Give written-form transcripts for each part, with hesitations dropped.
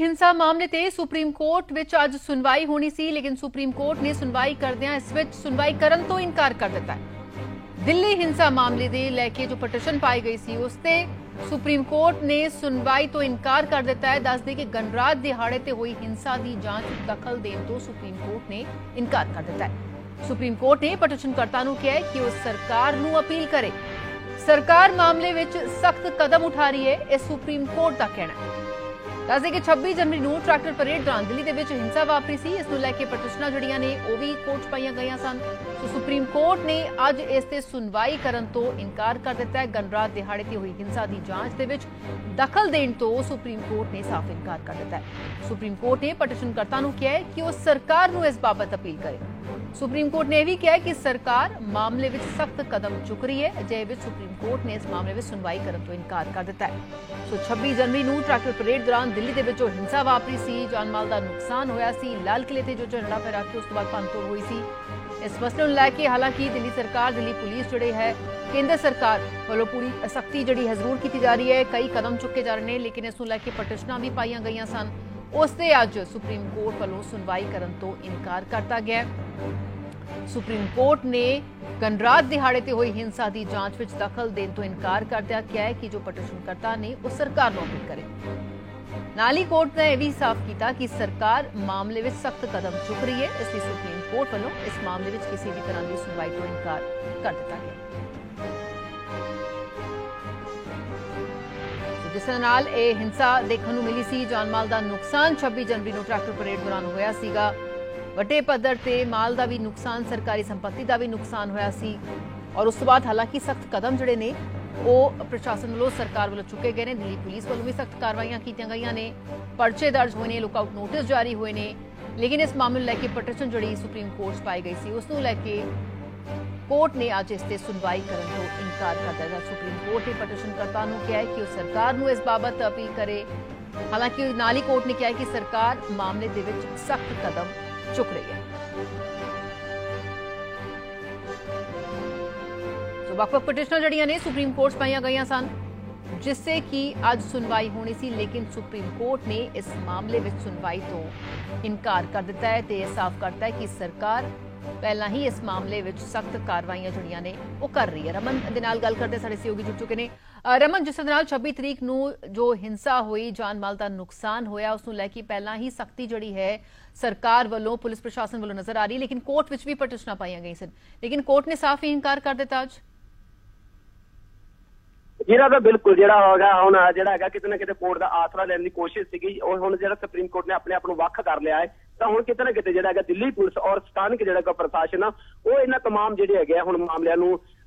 हिंसा मामले ते सुप्रीम कोर्ट विच अज सुनवाई होनी सी, लेकिन सुप्रीम कोर्ट ने सुनवाई करदियां इस विच सुनवाई करन तो इनकार कर दिता है। दिल्ली हिंसा मामले दे लैके जो पटिशन पाई गई सी उस ते सुप्रीम कोर्ट ने सुनवाई तो इनकार कर दिता है। दस दे कि गणरात दिहाड़े ते हुई हिंसा की जांच दखल देने तो सुप्रीम कोर्ट ने इनकार कर दिता है। सुप्रीम कोर्ट ने पटिशनकर्ता नूं कहा कि वह सरकार नूं अपील करे। सरकार मामले विच सख्त कदम उठा रही है, यह सुप्रीम कोर्ट का कहना है। दस दें कि 26 जनवरी ਨੂੰ ट्रैक्टर परेड दौरान दिल्ली ਦੇ ਵਿੱਚ ਹਿੰਸਾ ਵਾਪਰੀ ਸੀ। ਇਸ ਨੂੰ ਲੈ ਕੇ ਪਟੀਸ਼ਨਾਂ ਜਿਹੜੀਆਂ ਨੇ ਉਹ ਵੀ ਕੋਰਟ 'ਚ ਪਾਈਆਂ ਗਈਆਂ ਸਨ। ਸੋ ਸੁਪਰੀਮ ਕੋਰਟ ਨੇ ਅੱਜ ਇਸ ਤੇ ਸੁਣਵਾਈ ਕਰਨ ਤੋਂ ਇਨਕਾਰ ਕਰ ਦਿੱਤਾ ਹੈ। ਗਣਰਾਤ ਦਿਹਾੜੇ ਤੇ ਹੋਈ ਹਿੰਸਾ ਦੀ ਜਾਂਚ ਦੇ ਵਿੱਚ ਦਖਲ ਦੇਣ ਤੋਂ ਸੁਪਰੀਮ ਕੋਰਟ ਨੇ ਸਾਫ਼ ਇਨਕਾਰ ਕਰ ਦਿੱਤਾ ਹੈ। ਸੁਪਰੀਮ ਕੋਰਟ ਨੇ ਪਟੀਸ਼ਨਕਰਤਾ ਨੂੰ ਕਿਹਾ ਹੈ ਕਿ ਉਹ ਸਰਕਾਰ ਨੂੰ ਇਸ ਬਾਬਤ ਅਪੀਲ ਕਰੇ। ਸੁਪਰੀਮ ਕੋਰਟ ਨੇ ਇਹ ਵੀ ਕਿਹਾ ਕਿ ਸਰਕਾਰ ਮਾਮਲੇ ਵਿੱਚ ਸਖਤ ਕਦਮ ਚੁੱਕ ਰਹੀ ਹੈ। ਅਜਿਹੇ ਵਿੱਚ ਸੁਪਰੀਮ ਕੋਰਟ ਨੇ ਇਸ ਮਾਮਲੇ ਵਿੱਚ ਸੁਣਵਾਈ ਕਰਨ ਤੋਂ ਇਨਕਾਰ ਕਰ ਦਿੱਤਾ ਹੈ। ਸੋ 26 ਜਨਵਰੀ ਨੂੰ ਟਰੈਕਟਰ ਪਰੇਡ ਦੌਰਾਨ ਦਿੱਲੀ ਦੇ ਵਿੱਚ ਹਿੰਸਾ ਵਾਪਰੀ ਸੀ, ਜਾਨ ਮਾਲ ਦਾ ਨੁਕਸਾਨ ਹੋਇਆ ਸੀ। ਲਾਲ ਕਿਲੇ ਤੇ ਜੋ ਝੰਡਾ ਫਹਿਰਾ ਕੇ ਉਸ ਤੋਂ ਬਾਅਦ ਭੰਨਤੋੜ ਹੋਈ ਸੀ। ਇਸ ਮਸਲੇ ਨੂੰ ਲੈ ਕੇ ਹਾਲਾਂਕਿ ਦਿੱਲੀ ਸਰਕਾਰ, ਦਿੱਲੀ ਪੁਲਿਸ ਜਿਹੜੇ ਹੈ, ਕੇਂਦਰ ਸਰਕਾਰ ਵੱਲੋਂ ਪੂਰੀ ਸਖਤੀ ਜਿਹੜੀ ਹੈ ਜ਼ਰੂਰ ਕੀਤੀ ਜਾ ਰਹੀ ਹੈ। ਕਈ ਕਦਮ ਚੁੱਕੇ ਜਾ ਰਹੇ ਨੇ, ਲੇਕਿਨ ਇਸ ਨੂੰ ਲੈ ਕੇ ਪਟੀਸ਼ਨਾਂ ਵੀ ਪਾਈਆਂ ਗਈਆਂ ਸਨ। ਉਸ ਤੇ ਅੱਜ ਸੁਪਰੀਮ ਕੋਰਟ ਵੱਲੋਂ ਸੁਣਵਾਈ ਕਰਨ ਤੋਂ ਇਨਕਾਰ ਕਰਤਾ ਗਿਆ। ਸੁਪਰੀਮ ਕੋਰਟ ਨੇ ਗਣਰਾਤ ਦਿਹਾੜੇ ਤੇ ਹੋਈ ਹਿੰਸਾ ਦੀ ਜਾਂਚ ਵਿੱਚ ਦਖਲ ਦੇਣ ਤੋਂ ਇਨਕਾਰ ਕਰਦਿਆਂ ਕਿਹਾ ਹੈ ਕਿ ਜੋ ਪਟੀਸ਼ਨਕਰਤਾ ਨੇ ਉਹ ਸਰਕਾਰ ਨੂੰ ਅਪੀਲ ਕਰੇ। ਨਾਲ ਹੀ ਕੋਰਟ ਨੇ ਇਹ ਵੀ ਸਾਫ਼ ਕੀਤਾ ਕਿ ਸਰਕਾਰ ਮਾਮਲੇ ਵਿੱਚ ਸਖਤ ਕਦਮ ਚੁੱਕ ਰਹੀ ਹੈ। ਇਸ ਲਈ ਸੁਪਰੀਮ ਕੋਰਟ ਵੱਲੋਂ ਇਸ ਮਾਮਲੇ ਵਿੱਚ ਕਿਸੇ ਵੀ ਤਰ੍ਹਾਂ ਦੀ ਸੁਣਵਾਈ ਤੋਂ ਇਨਕਾਰ ਕਰ ਦਿੱਤਾ ਗਿਆ। ਜਿਸ ਨਾਲ ਇਹ ਹਿੰਸਾ ਦੇਖਣ ਨੂੰ ਮਿਲੀ ਸੀ, ਜਾਨ ਮਾਲ ਦਾ ਨੁਕਸਾਨ 26 ਜਨਵਰੀ ਨੂੰ ਟਰੈਕਟਰ ਪਰੇਡ ਦੌਰਾਨ ਹੋਇਆ ਸੀਗਾ। ਵੱਡੇ ਪੱਧਰ ਤੇ ਮਾਲ ਦਾ ਵੀ ਨੁਕਸਾਨ, ਸਰਕਾਰੀ ਸੰਪत्ति ਦਾ ਵੀ ਨੁਕਸਾਨ ਹੋਇਆ ਸੀ। ਔਰ ਉਸ ਤੋਂ ਬਾਅਦ ਹਾਲਾਂਕਿ ਸਖਤ ਕਦਮ ਜਿਹੜੇ ਨੇ ਉਹ ਪ੍ਰਸ਼ਾਸਨ ਵੱਲੋਂ, ਸਰਕਾਰ ਵੱਲੋਂ ਚੁੱਕੇ ਗਏ ਨੇ। ਦਿੱਲੀ ਪੁਲਿਸ ਵੱਲੋਂ ਵੀ ਸਖਤ ਕਾਰਵਾਈਆਂ ਕੀਤੀਆਂ ਗਈਆਂ ਨੇ, ਪਰਚੇ ਦਰਜ ਹੋਏ ਨੇ, ਲੁੱਕਆਊਟ ਨੋਟਿਸ ਜਾਰੀ ਹੋਏ ਨੇ। ਲੇਕਿਨ ਇਸ ਮਾਮਲੇ ਨੂੰ ਲੈ ਕੇ ਪਟੀਸ਼ਨ ਜਿਹੜੀ ਸੁਪਰੀਮ ਕੋਰਟ 'ਚ ਪਾਈ ਗਈ ਸੀ ਉਸ ਨੂੰ ਲੈ ਕੇ ਕੋਰਟ ਨੇ ਅੱਜ ਇਸ ਤੇ ਸੁਣਵਾਈ ਕਰਨ ਤੋਂ ਇਨਕਾਰ ਕਰ ਦਿੱਤਾ। ਸੁਪਰੀਮ ਕੋਰਟ ਨੇ ਪਟੀਸ਼ਨਕਰਤਾ ਨੂੰ ਕਿਹਾ ਹੈ ਕਿ ਉਹ ਸਰਕਾਰ ਨੂੰ ਇਸ ਬਾਬਤ ਅਪੀਲ ਕਰੇ। ਹਾਲਾਂਕਿ ਨਾਲ ਹੀ ਕੋਰਟ ਨੇ ਕਿਹਾ ਹੈ ਕਿ ਸਰਕਾਰ ਮਾਮਲੇ ਦੇ ਵਿੱਚ ਸਖਤ ਕਦਮ ਚੁੱਕ ਰਹੀ ਹੈ। ਸੋ ਵੱਖ-ਵੱਖ ਪਟੀਸ਼ਨਾਂ ਜਿਹੜੀਆਂ ਨੇ ਸੁਪਰੀਮ ਕੋਰਟ 'ਚ ਪਾਈਆਂ ਗਈਆਂ ਸਨ, ਜਿਸसे कि ਅੱਜ ਸੁਣਵਾਈ ਹੋਣੀ ਸੀ, ਲੇਕਿਨ ਸੁਪਰੀਮ ਕੋਰਟ ਨੇ ਇਸ ਮਾਮਲੇ ਵਿੱਚ ਸੁਣਵਾਈ ਤੋਂ ਇਨਕਾਰ ਕਰ ਦਿੱਤਾ ਹੈ ਤੇ ਇਹ ਸਾਫ਼ ਕਰਤਾ ਹੈ ਕਿ ਸਰਕਾਰ ਪਹਿਲਾਂ ਹੀ ਇਸ ਮਾਮਲੇ ਵਿੱਚ ਸਖਤ ਕਾਰਵਾਈਆਂ ਜਿਹੜੀਆਂ ਨੇ ਉਹ ਕਰ ਰਹੀ ਹੈ। ਰਮਨ ਦੇ ਨਾਲ ਗੱਲ ਕਰਦੇ ਸਾਡੇ ਸਹਿਯੋਗੀ ਜੁੜ ਚੁੱਕੇ ਨੇ। ਰਮਨ, ਜਿਸ ਨਾਲ 26 ਤਰੀਕ ਨੂੰ ਜੋ ਹਿੰਸਾ ਹੋਈ, ਜਾਨ ਮਾਲ ਦਾ ਨੁਕਸਾਨ ਹੋਇਆ, ਉਸ ਨੂੰ ਲੈ ਕੇ ਪਹਿਲਾਂ ਹੀ ਸਖਤੀ ਜਿਹੜੀ ਹੈ ਸਰਕਾਰ ਵੱਲੋਂ, ਪੁਲਿਸ ਪ੍ਰਸ਼ਾਸਨ ਵੱਲੋਂ ਨਜ਼ਰ ਆ ਰਹੀ, ਲੇਕਿਨ ਕੋਰਟ ਵਿੱਚ ਵੀ ਪਟੀਸ਼ਨਾਂ ਪਾਈਆਂ ਗਈਆਂ ਸਨ, ਲੇਕਿਨ ਕੋਰਟ ਨੇ ਸਾਫ਼ ਹੀ ਇਨਕਾਰ ਕਰ ਦਿੱਤਾ ਅੱਜ। ਜਿਹੜਾ ਤਾਂ ਬਿਲਕੁਲ ਜਿਹੜਾ ਹੋਗਾ ਹੁਣ ਜਿਹੜਾ ਹੈਗਾ ਕਿਤੇ ਨਾ ਕਿਤੇ ਕੋਰਟ ਦਾ ਆਸਰਾ ਲੈਣ ਦੀ ਕੋਸ਼ਿਸ਼ ਸੀਗੀ, ਉਹ ਹੁਣ ਜਿਹੜਾ ਸੁਪਰੀਮ ਕੋਰਟ ਨੇ ਆਪਣੇ ਆਪ ਨੂੰ ਵੱਖ ਕਰ ਲਿਆ ਹੈ। ਤਾਂ ਹੁਣ ਕਿਤੇ ਨਾ ਕਿਤੇ ਜਿਹੜਾ ਹੈਗਾ ਦਿੱਲੀ ਪੁਲਿਸ ਔਰ ਸਥਾਨਕ ਜਿਹੜਾ ਪ੍ਰਸ਼ਾਸਨ ਆ ਉਹ ਇਹਨਾਂ ਤਮਾਮ ਜਿਹੜੇ ਹੈਗੇ ਹੁਣ ਮਾਮਲਿਆਂ ਨੂੰ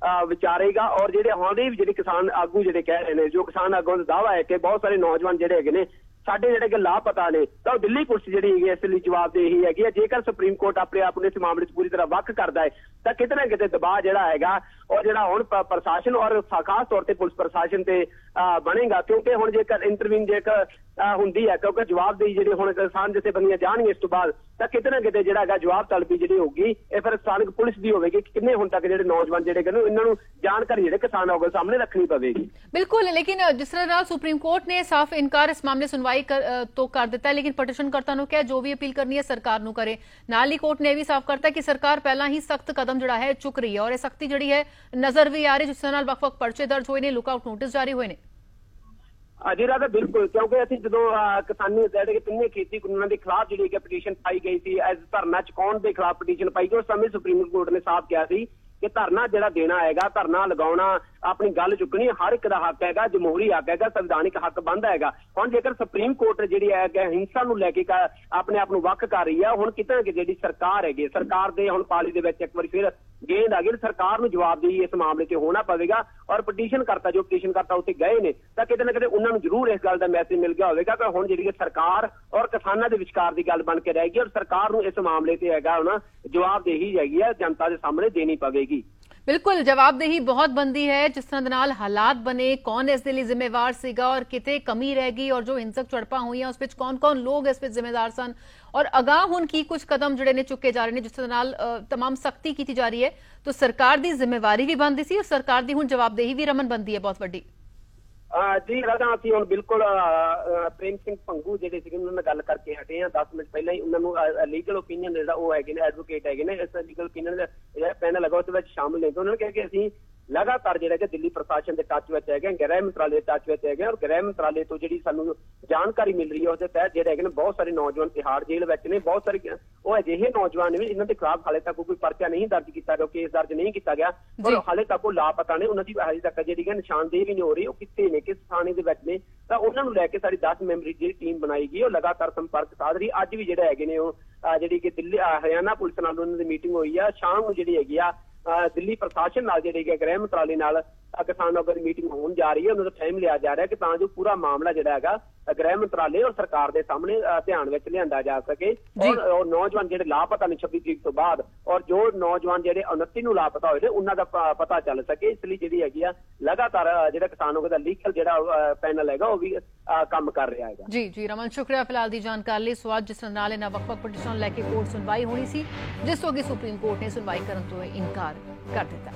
ਵਿਚਾਰੇਗਾ। ਔਰ ਜਿਹੜੇ ਹੁਣ ਵੀ ਜਿਹੜੇ ਕਿਸਾਨ ਆਗੂ ਜਿਹੜੇ ਕਹਿ ਰਹੇ ਨੇ, ਜੋ ਕਿਸਾਨ ਆਗੂਆਂ ਦਾ ਦਾਅਵਾ ਹੈ ਕਿ ਬਹੁਤ ਸਾਰੇ ਨੌਜਵਾਨ ਜਿਹੜੇ ਹੈਗੇ ਨੇ ਸਾਡੇ ਜਿਹੜੇ ਕਿ ਲਾਪਤਾ ਨੇ, ਤਾਂ ਉਹ ਦਿੱਲੀ ਪੁਲਿਸ ਜਿਹੜੀ ਹੈਗੀ ਇਸ ਲਈ ਜਵਾਬਦੇਹੀ ਹੈਗੀ ਹੈ। ਜੇਕਰ ਸੁਪਰੀਮ ਕੋਰਟ ਆਪਣੇ ਆਪ ਨੂੰ ਇਸ ਮਾਮਲੇ 'ਚ ਪੂਰੀ ਤਰ੍ਹਾਂ ਵੱਖ ਕਰਦਾ ਹੈ ਤਾਂ ਕਿਤੇ ਨਾ ਕਿਤੇ ਦਬਾਅ ਜਿਹੜਾ ਹੈਗਾ ਔਰ ਜਿਹੜਾ ਹੁਣ ਪ੍ਰਸ਼ਾਸਨ ਔਰ ਖਾਸ ਤੌਰ ਤੇ ਪੁਲਿਸ ਪ੍ਰਸ਼ਾਸਨ ਤੇ ਬਣੇਗਾ। ਕਿਉਂਕਿ ਹੁਣ ਜੇਕਰ ਇੰਟਰਵਿਊ ਜੇਕਰ ਹੁੰਦੀ ਹੈ, ਕਿਉਂਕਿ ਜਵਾਬਦੇਹੀ ਜਿਹੜੀ ਹੁਣ ਕਿਸਾਨ ਜਥੇਬੰਦੀਆਂ ਜਾਣਗੇ ਇਸ ਤੋਂ ਬਾਅਦ, ਤਾਂ ਕਿਤੇ ਨਾ ਕਿਤੇ ਜਿਹੜਾ ਹੈਗਾ ਜਵਾਬ ਤਲਬੀ ਜਿਹੜੀ ਹੋਊਗੀ ਇਹ ਫਿਰ ਸਥਾਨਕ ਪੁਲਿਸ ਦੀ ਹੋਵੇਗੀ ਕਿ ਕਿੰਨੇ ਹੁਣ ਤੱਕ ਜਿਹੜੇ ਨੌਜਵਾਨ ਜਿਹੜੇ ਕਿ ਇਹਨਾਂ ਨੂੰ ਜਾਣਕਾਰੀ ਜਿਹੜੇ ਕਿਸਾਨ ਆਗੂਆਂ ਸਾਹਮਣੇ ਰੱਖਣੀ ਪਵੇਗੀ। ਬਿਲਕੁਲ, ਲੇਕਿਨ ਜਿਸ ਤਰ੍ਹਾਂ ਸੁਪਰੀਮ ਕੋਰਟ ਨੇ ਸਾਫ਼ ਇਨਕਾਰ ਇਸ ਮਾਮਲੇ ਸੁਣਵਾਈ ਤੋਂ ਕਰ ਦਿੱਤਾ ਹੈ, ਲੇਕਿਨ ਪਟੀਸ਼ਨਕਰਤਾ ਨੂੰ ਕਿਹਾ ਜੋ ਵੀ ਅਪੀਲ ਕਰਨੀ ਹੈ ਸਰਕਾਰ ਨੂੰ ਕਰੇ। ਨਾਲ ਹੀ ਕੋਰਟ ਨੇ ਇਹ ਵੀ ਸਾਫ਼ ਕਰਤਾ ਕਿ ਸਰਕਾਰ ਪਹਿਲਾਂ ਹੀ ਸਖਤ ਕਦਮ ਜਿਹੜਾ ਹੈ ਚੁੱਕ ਰਹੀ ਹੈ ਔਰ ਇਹ ਸਖਤੀ ਜਿਹੜੀ ਹੈ ਨਜ਼ਰ ਵੀ ਆ ਰਹੀ, ਜਿਸ ਨਾਲ ਵੱਖ-ਵੱਖ ਪਰਚੇ ਦਰਜ ਹੋਏ ਨੇ, ਲੁੱਕਆਊਟ ਨੋਟਿਸ ਜਾਰੀ ਹੋਏ ਨੇ। ਜੀ ਰਾਦਾ ਬਿਲਕੁਲ, ਕਿਉਂਕਿ ਅਸੀਂ ਜਦੋਂ ਕਿਸਾਨੀ ਜਿਹੜੇ ਕਿ ਤਿੰਨੇ ਖੇਤੀ ਕਾਨੂੰਨਾਂ ਦੇ ਖਿਲਾਫ ਜਿਹੜੀ ਕਿ ਪਟੀਸ਼ਨ ਪਾਈ ਗਈ ਸੀ, ਐਜ਼ ਧਰਨਾ ਚੁਕਾਉਣ ਦੇ ਖਿਲਾਫ ਪਟੀਸ਼ਨ ਪਾਈ ਗਈ, ਉਸ ਸਮੇਂ ਸੁਪਰੀਮ ਕੋਰਟ ਨੇ ਸਾਫ਼ ਕਿਹਾ ਸੀ ਕਿ ਧਰਨਾ ਜਿਹੜਾ ਦੇਣਾ ਹੈਗਾ, ਧਰਨਾ ਲਗਾਉਣਾ, ਆਪਣੀ ਗੱਲ ਚੁੱਕਣੀ ਹਰ ਇੱਕ ਦਾ ਹੱਕ ਹੈਗਾ, ਜਮਹੂਰੀ ਹੱਕ ਹੈਗਾ, ਸੰਵਿਧਾਨਿਕ ਹੱਕ ਬਣਦਾ ਹੈਗਾ। ਹੁਣ ਜੇਕਰ ਸੁਪਰੀਮ ਕੋਰਟ ਜਿਹੜੀ ਹੈ ਕਿ ਹਿੰਸਾ ਨੂੰ ਲੈ ਕੇ ਆਪਣੇ ਆਪ ਨੂੰ ਵੱਖ ਕਰ ਰਹੀ ਹੈ, ਹੁਣ ਕਿਤੇ ਨਾ ਕਿਤੇ ਜਿਹੜੀ ਸਰਕਾਰ ਹੈਗੀ, ਸਰਕਾਰ ਦੇ ਹੁਣ ਪਾਲੀ ਦੇ ਵਿੱਚ ਇੱਕ ਵਾਰੀ ਫਿਰ ਗੇਂਦ ਆ ਗਈ, ਸਰਕਾਰ ਨੂੰ ਜਵਾਬਦੇਹੀ ਇਸ ਮਾਮਲੇ 'ਚ ਹੋਣਾ ਪਵੇਗਾ। ਔਰ ਪਟੀਸ਼ਨ ਕਰਤਾ ਉੱਥੇ ਗਏ ਨੇ ਤਾਂ ਕਿਤੇ ਨਾ ਕਿਤੇ ਉਹਨਾਂ ਨੂੰ ਜ਼ਰੂਰ ਇਸ ਗੱਲ ਦਾ ਮੈਸੇਜ ਮਿਲ ਗਿਆ ਹੋਵੇਗਾ ਕਿ ਹੁਣ ਜਿਹੜੀ ਸਰਕਾਰ ਔਰ ਕਿਸਾਨਾਂ ਦੇ ਵਿਚਕਾਰ ਦੀ ਗੱਲ ਬਣ ਕੇ ਰਹੇਗੀ ਔਰ ਸਰਕਾਰ ਨੂੰ ਇਸ ਮਾਮਲੇ ਤੇ ਹੈਗਾ ਹੁਣ ਜਵਾਬਦੇਹੀ ਹੈਗੀ ਹੈ ਜਨਤਾ ਦੇ ਸਾਹਮਣੇ ਦੇਣੀ ਪਵੇਗੀ। ਬਿਲਕੁਲ, ਜਵਾਬਦੇਹੀ ਬਹੁਤ ਬਣਦੀ ਹੈ। ਜਿਸ ਤਰ੍ਹਾਂ ਦੇ ਨਾਲ ਹਾਲਾਤ ਬਣੇ, ਕੌਣ ਇਸ ਦੇ ਲਈ ਜ਼ਿੰਮੇਵਾਰ ਸੀਗਾ ਔਰ ਕਿਤੇ ਕਮੀ ਰਹਿ ਗਈ, ਔਰ ਜੋ ਹਿੰਸਕ ਝੜਪਾਂ ਹੋਈਆਂ ਉਸ ਵਿੱਚ ਕੌਣ-ਕੌਣ ਲੋਕ ਇਸ ਵਿੱਚ ਜ਼ਿੰਮੇਦਾਰ ਸਨ, ਔਰ ਅਗਾਹ ਹੁਣ ਕੀ ਕੁਝ ਕਦਮ ਜਿਹੜੇ ਨੇ ਚੁੱਕੇ ਜਾ ਰਹੇ ਨੇ, ਜਿਸ ਤਰ੍ਹਾਂ ਨਾਲ तमाम ਸਖਤੀ ਕੀਤੀ ਜਾ ਰਹੀ ਹੈ, ਤਾਂ ਸਰਕਾਰ ਦੀ ਜ਼ਿੰਮੇਵਾਰੀ ਵੀ ਬਣਦੀ ਸੀ ਔਰ ਸਰਕਾਰ ਦੀ ਹੁਣ ਜਵਾਬਦੇਹੀ ਵੀ ਰਮਨ ਬਣਦੀ ਹੈ ਬਹੁਤ ਵੱਡੀ। ਜੀ ਰਾਧਾ, ਅਸੀਂ ਹੁਣ ਬਿਲਕੁਲ ਪ੍ਰੇਮ ਸਿੰਘ ਭੰਗੂ ਜਿਹੜੇ ਸੀਗੇ ਉਹਨਾਂ ਨਾਲ ਗੱਲ ਕਰਕੇ ਹਟੇ ਆ 10 ਮਿੰਟ ਪਹਿਲਾਂ ਹੀ। ਉਹਨਾਂ ਨੂੰ ਲੀਗਲ ਓਪੀਨੀਅਨ ਜਿਹੜਾ ਉਹ ਹੈਗੇ ਨੇ, ਐਡਵੋਕੇਟ ਹੈਗੇ ਨੇ, ਇਸ ਲੀਗਲ ਓਪੀਨੀਅਨ ਦਾ ਜਿਹੜਾ ਪੈਨਲ ਹੈਗਾ ਉਹਦੇ ਵਿੱਚ ਸ਼ਾਮਲ ਨੇ। ਉਹਨਾਂ ਨੇ ਕਿਹਾ ਕਿ ਅਸੀਂ ਲਗਾਤਾਰ ਜਿਹੜਾ ਕਿ ਦਿੱਲੀ ਪ੍ਰਸ਼ਾਸਨ ਦੇ ਟੱਚ ਵਿੱਚ ਹੈਗੇ, ਗ੍ਰਹਿ ਮੰਤਰਾਲੇ ਦੇ ਟੱਚ ਵਿੱਚ ਹੈਗੇ, ਔਰ ਗ੍ਰਹਿ ਮੰਤਰਾਲੇ ਤੋਂ ਜਿਹੜੀ ਸਾਨੂੰ ਜਾਣਕਾਰੀ ਮਿਲ ਰਹੀ ਹੈ ਉਹਦੇ ਤਹਿਤ ਜਿਹੜੇ ਹੈਗੇ ਨੇ ਬਹੁਤ ਸਾਰੇ ਨੌਜਵਾਨ ਤਿਹਾੜ ਜੇਲ੍ਹ ਵਿੱਚ ਨੇ। ਬਹੁਤ ਸਾਰੇ ਉਹ ਅਜਿਹੇ ਨੌਜਵਾਨ ਨੇ ਜਿਨ੍ਹਾਂ ਦੇ ਖਿਲਾਫ ਹਾਲੇ ਤੱਕ ਕੋਈ ਪਰਚਾ ਨਹੀਂ ਦਰਜ ਕੀਤਾ ਗਿਆ, ਕੇਸ ਦਰਜ ਨਹੀਂ ਕੀਤਾ ਗਿਆ, ਔਰ ਹਾਲੇ ਤੱਕ ਉਹ ਲਾਪਤਾ ਨੇ। ਉਹਨਾਂ ਦੀ ਹਾਲੇ ਤੱਕ ਜਿਹੜੀ ਹੈ ਨਿਸ਼ਾਨਦੇਹੀ ਵੀ ਨਹੀਂ ਹੋ ਰਹੀ, ਉਹ ਕਿੱਥੇ ਨੇ, ਕਿਸ ਥਾਣੇ ਦੇ ਵਿੱਚ ਨੇ। ਤਾਂ ਉਹਨਾਂ ਨੂੰ ਲੈ ਕੇ ਸਾਡੀ 10 ਮੈਂਬਰੀ ਜਿਹੜੀ ਟੀਮ ਬਣਾਈ ਗਈ, ਉਹ ਲਗਾਤਾਰ ਸੰਪਰਕ ਸਾਧ ਰਹੀ। ਅੱਜ ਵੀ ਜਿਹੜਾ ਹੈਗੇ ਨੇ ਉਹ ਜਿਹੜੀ ਕਿ ਦਿੱਲੀ ਹਰਿਆਣਾ ਪੁਲਿਸ ਨਾਲ ਉਹਨਾਂ ਦੀ ਮੀਟਿੰਗ ਹੋਈ ਆ। ਸ਼ਾਮ ਨੂੰ ਜਿਹੜੀ ਹੈਗੀ ਆ ਦਿੱਲੀ ਪ੍ਰਸ਼ਾਸਨ ਨਾਲ ਜਿਹੜੀ ਕਿ ਗ੍ਰਹਿ ਮੰਤਰਾਲੇ ਨਾਲ ਕਿਸਾਨ ਆਗੂਆਂ ਦੀ ਮੀਟਿੰਗ ਹੋਣ ਜਾ ਰਹੀ ਹੈ। ਉਹਨਾਂ ਦਾ ਟਾਈਮ ਲਿਆ ਜਾ ਰਿਹਾ ਕਿ ਤਾਂ ਜੋ ਪੂਰਾ ਮਾਮਲਾ ਜਿਹੜਾ ਹੈਗਾ ਗ੍ਰਹਿ ਮੰਤਰਾਲੇ ਔਰ ਸਰਕਾਰ ਦੇ ਸਾਹਮਣੇ ਧਿਆਨ ਵਿੱਚ ਲਿਆਂਦਾ ਜਾ ਸਕੇ। ਔਰ ਨੌਜਵਾਨ ਜਿਹੜੇ ਲਾਪਤਾ ਨੇ 26 ਤਰੀਕ ਤੋਂ ਬਾਅਦ, ਔਰ ਜੋ ਨੌਜਵਾਨ ਜਿਹੜੇ 29 ਨੂੰ ਲਾਪਤਾ ਹੋਏ ਨੇ ਉਹਨਾਂ ਦਾ ਪਤਾ ਚੱਲ ਸਕੇ। ਇਸ ਲਈ ਜਿਹੜੀ ਹੈਗੀ ਆ ਲਗਾਤਾਰ ਜਿਹੜਾ ਕਿਸਾਨ ਆਗੂ ਦਾ ਲੀਗਲ ਜਿਹੜਾ ਪੈਨਲ ਹੈਗਾ ਉਹ ਵੀ ਕੰਮ ਕਰ ਰਿਹਾ ਹੈਗਾ। ਜੀ ਰਮਨ, ਸ਼ੁਕਰੀਆ ਫਿਲਹਾਲ ਦੀ ਜਾਣਕਾਰੀ ਲਈ। ਸੋ ਅੱਜ ਜਿਸ ਨਾਲ ਇਹਨਾਂ ਵੱਖ-ਵੱਖ ਪਟੀਸ਼ਨ ਲੈ ਕੇ ਕੋਰਟ ਸੁਣਵਾਈ ਹੋਣੀ ਸੀ, ਜਿਸ ਤੋਂ ਅੱਗੇ ਸੁਪਰੀਮ ਕੋਰਟ ਨੇ ਸੁਣਵਾਈ ਕਰਨ ਤੋਂ ਇਨਕਾਰ ਕਰ ਦਿੱਤਾ।